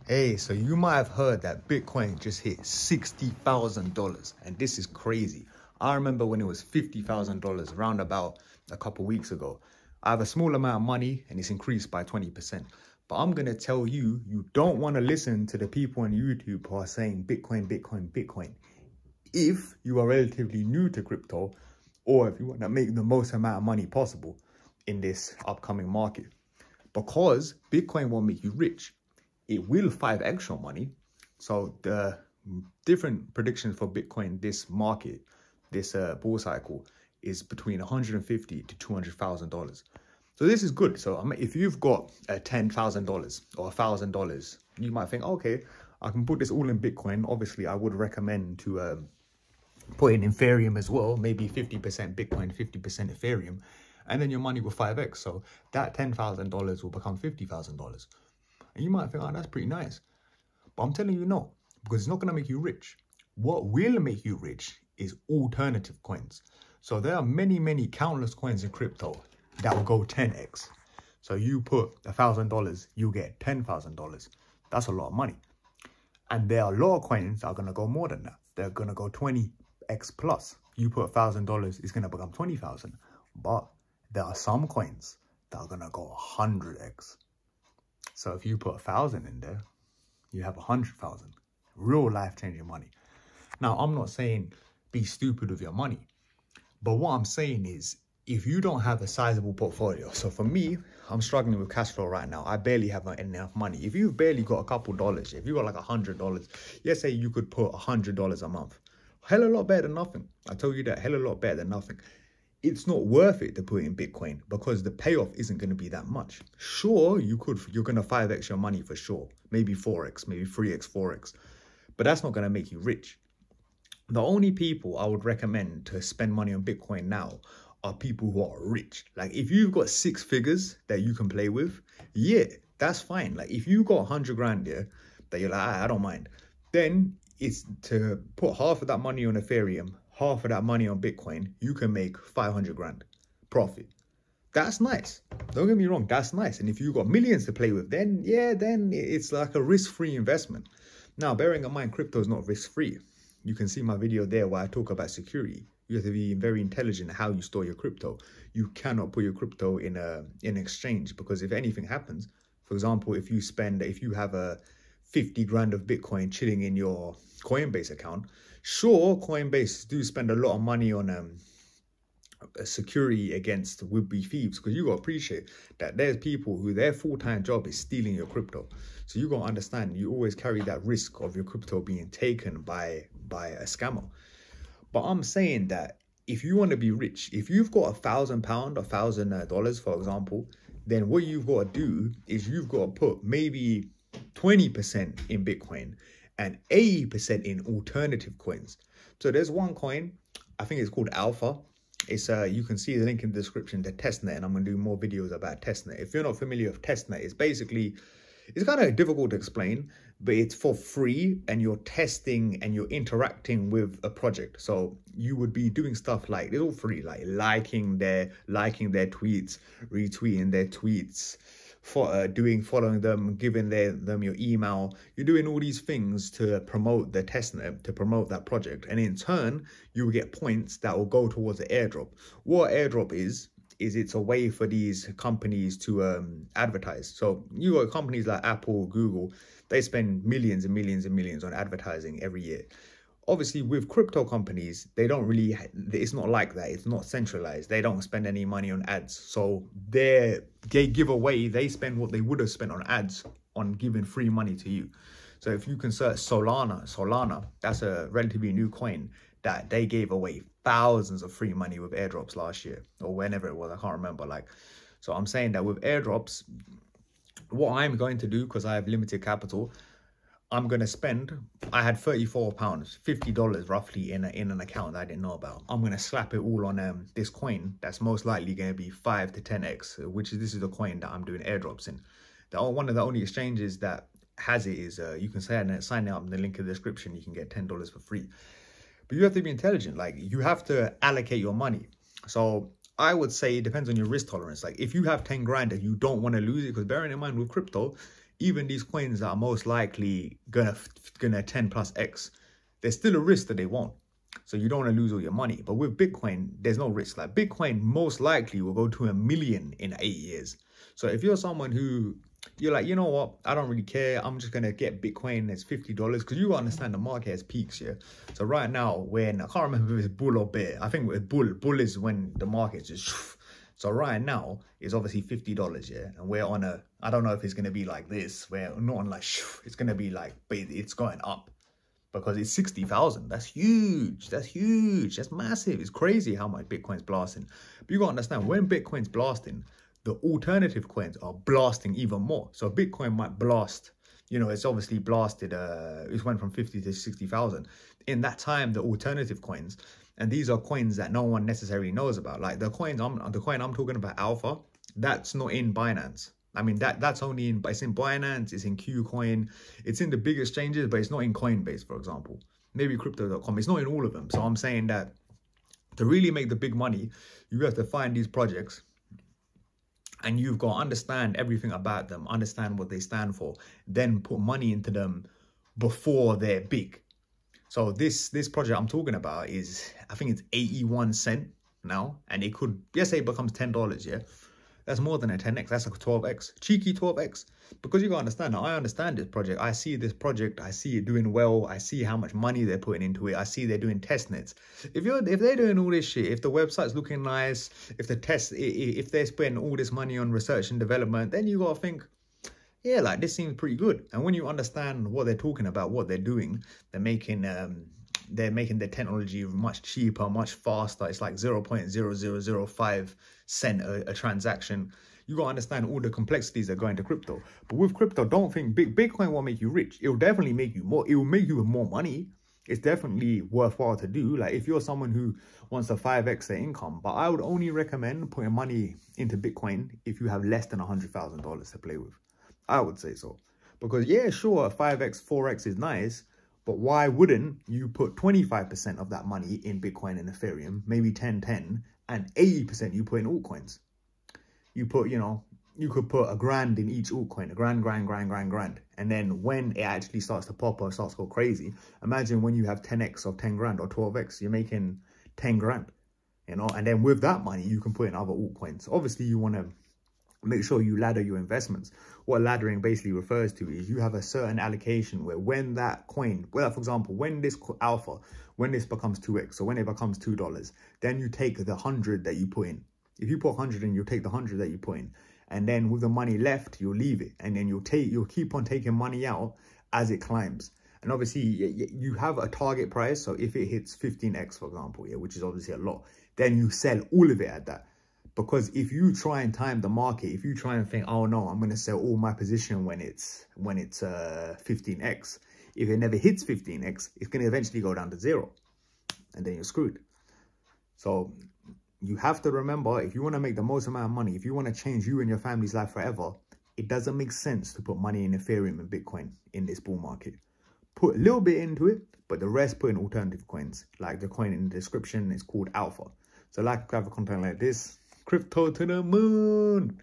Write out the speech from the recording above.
Hey, so you might have heard that Bitcoin just hit $60,000, and this is crazy. I remember when it was $50,000 around about a couple weeks ago. I have a small amount of money and it's increased by 20%. But I'm going to tell you, you don't want to listen to the people on YouTube who are saying Bitcoin, Bitcoin, Bitcoin. If you are relatively new to crypto, or if you want to make the most amount of money possible in this upcoming market. Because Bitcoin won't make you rich. It will 5x your money. So the different predictions for Bitcoin, this market, this bull cycle, is between $150,000 to $200,000. So this is good. So if you've got $10,000 or $1,000, you might think, okay, I can put this all in Bitcoin. Obviously, I would recommend to put in Ethereum as well, maybe 50% Bitcoin, 50% Ethereum, and then your money will 5x. So that $10,000 will become $50,000. And you might think, oh, that's pretty nice. But I'm telling you no, because it's not going to make you rich. What will make you rich is alternative coins. So there are many, countless coins in crypto that will go 10x. So you put $1,000, you get $10,000. That's a lot of money. And there are a lot of coins that are going to go more than that. They're going to go 20x plus. You put $1,000, it's going to become 20,000. But there are some coins that are going to go 100x. So if you put 1,000 in there, you have 100,000. Real life-changing money. Now, I'm not saying be stupid with your money. But what I'm saying is, if you don't have a sizable portfolio, so for me, I'm struggling with cash flow right now. I barely have enough money. If you've barely got a couple dollars, if you got like $100, let's say you could put $100 a month. Hell a lot better than nothing. I tell you that, hell a lot better than nothing. It's not worth it to put in Bitcoin because the payoff isn't going to be that much. Sure, you're going to 5x your money for sure. Maybe 4x, maybe 3x, 4x. But that's not going to make you rich. The only people I would recommend to spend money on Bitcoin now are people who are rich. Like if you've got 6 figures that you can play with, yeah, that's fine. Like if you got 100 grand there that you're like, I don't mind. Then it's to put half of that money on Ethereum, half of that money on Bitcoin, you can make 500 grand profit. That's nice. Don't get me wrong, that's nice. And if you've got millions to play with, then yeah, then it's like a risk-free investment. Now, bearing in mind, crypto is not risk-free. You can see my video there where I talk about security. You have to be very intelligent how you store your crypto. You cannot put your crypto in an exchange because if anything happens, for example, if you have a 50 grand of Bitcoin chilling in your Coinbase account, sure, Coinbase do spend a lot of money on security against would-be thieves, because you got to appreciate that there's people who their full-time job is stealing your crypto. So you got to understand, you always carry that risk of your crypto being taken by a scammer. But I'm saying that if you want to be rich, if you've got £1,000, $1,000, for example, then what you've got to do is you've got to put maybe 20% in Bitcoin and 80% in alternative coins. So there's one coin, I think it's called Alpha. It's you can see the link in the description to testnet, and I'm going to do more videos about testnet. If you're not familiar with testnet, it's kind of difficult to explain, but it's for free and you're testing and you're interacting with a project. So you would be doing stuff like, it's all free, like liking their tweets, retweeting their tweets, following them, giving them your email. You're doing all these things to promote the testnet, to promote that project. And in turn, you will get points that will go towards the airdrop. What airdrop is it's a way for these companies to advertise. So you got companies like Apple, Google, they spend millions and millions and millions on advertising every year. Obviously, with crypto companies, they don't really, it's not like that. It's not centralized. They don't spend any money on ads. So they give away, they spend what they would have spent on ads on giving free money to you. So if you can search Solana, that's a relatively new coin that they gave away thousands of free money with airdrops last year or whenever it was. I can't remember. So I'm saying that with airdrops, what I'm going to do, because I have limited capital, I'm going to spend, I had £34, $50 roughly in an account that I didn't know about. I'm going to slap it all on this coin that's most likely going to be 5 to 10x, this is the coin that I'm doing airdrops in. One of the only exchanges that has it is, you can sign up in the link in the description, you can get $10 for free. But you have to be intelligent, like you have to allocate your money. So I would say it depends on your risk tolerance. Like if you have 10 grand and you don't want to lose it, because bearing in mind with crypto, even these coins that are most likely gonna 10 plus X, there's still a risk that they won't. So you don't want to lose all your money. But with Bitcoin, there's no risk. Like Bitcoin most likely will go to 1 million in 8 years. So if you're someone who, you're like, you know what, I don't really care, I'm just going to get Bitcoin as $50, because you understand the market has peaks, yeah? So right now, when, I can't remember if it's bull or bear, I think with bull is when the market just, so right now, it's obviously $50, yeah? And we're on a, I don't know if it's going to be like this, where not on like, it's going to be like, it's going up. Because it's 60,000. That's huge. That's huge. That's massive. It's crazy how much Bitcoin's blasting. But you got to understand, when Bitcoin's blasting, the alternative coins are blasting even more. So Bitcoin might blast, you know, it's obviously blasted, it went from 50 to 60,000. In that time, the alternative coins, and these are coins that no one necessarily knows about. Like the coin I'm talking about, Alpha, that's not in Binance. I mean, that's only in, it's in Binance, it's in KuCoin, it's in the big exchanges, but it's not in Coinbase, for example. Maybe Crypto.com, it's not in all of them. So I'm saying that to really make the big money, you have to find these projects and you've got to understand everything about them, understand what they stand for, then put money into them before they're big. So this project I'm talking about is, I think it's 81 cents now, and it could, let's say it becomes $10, yeah? That's more than a 10x. That's like a 12x, cheeky 12x. Because you gotta understand, I understand this project. I see this project. I see it doing well. I see how much money they're putting into it. I see they're doing test nets. If they're doing all this shit, if the website's looking nice, if they're spending all this money on research and development, then you gotta think, yeah, like this seems pretty good. And when you understand what they're talking about, what they're doing, they're making the technology much cheaper, much faster. It's like 0.0005 cent a transaction. You got to understand all the complexities that go into crypto. But with crypto, don't think Bitcoin won't make you rich. It will definitely make you more. It will make you with more money. It's definitely worthwhile to do. Like if you're someone who wants to 5x their income, but I would only recommend putting money into Bitcoin if you have less than $100,000 to play with. I would say so. Because yeah, sure, 5x, 4x is nice. But why wouldn't you put 25% of that money in Bitcoin and Ethereum, maybe 10, and 80% you put in altcoins? You put, you know, you could put $1,000 in each altcoin, grand. And then when it actually starts to pop or starts to go crazy, imagine when you have 10x of 10 grand or 12x, you're making 10 grand, you know, and then with that money, you can put in other altcoins. Obviously, you want to make sure you ladder your investments. What laddering basically refers to is you have a certain allocation where when that coin, well, for example, when this Alpha, when this becomes 2x, so when it becomes $2, then you take the 100 that you put in. If you put 100 in, you'll take the 100 that you put in. And then with the money left, you'll leave it. And then you'll keep on taking money out as it climbs. And obviously, you have a target price. So if it hits 15x, for example, yeah, which is obviously a lot, then you sell all of it at that. Because if you try and time the market, if you try and think, oh no, I'm going to sell all my position when it's 15x, if it never hits 15x, it's going to eventually go down to 0. And then you're screwed. So you have to remember, if you want to make the most amount of money, if you want to change you and your family's life forever, it doesn't make sense to put money in Ethereum and Bitcoin in this bull market. Put a little bit into it, but the rest put in alternative coins. Like the coin in the description is called Alpha. So like, have content like this. Crypto to the moon.